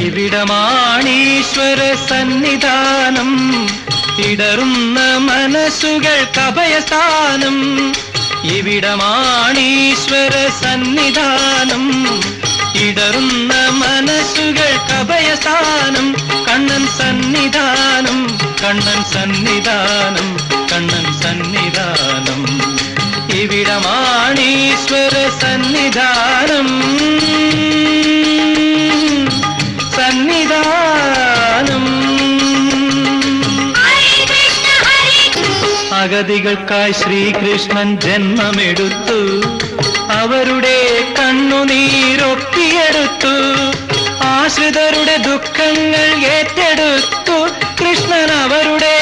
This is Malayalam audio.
ഇവിടമാണീശ്വര സന്നിധാനം, ഇടറുന്ന മനസ്സുകൾക്ക് അഭയസ്ഥാനം. ഇവിടമാണീശ്വര സന്നിധാനം, ഇടറുന്ന മനസ്സുകൾക്ക് അഭയസ്ഥാനം. കണ്ണൻ സന്നിധാനം, കണ്ണൻ സന്നിധാനം, കണ്ണൻ സന്നിധാനം. ഇവിടമാണീശ്വര സന്നിധാനം, സന്നിധാനം. അഗതികൾക്കായി ശ്രീകൃഷ്ണൻ ജന്മമെടുത്തു, അവരുടെ കണ്ണുനീരൊപ്പിയെടുത്തു. ആശ്രിതരുടെ ദുഃഖങ്ങൾ ഏറ്റെടുത്തു കൃഷ്ണൻ, അവരുടെ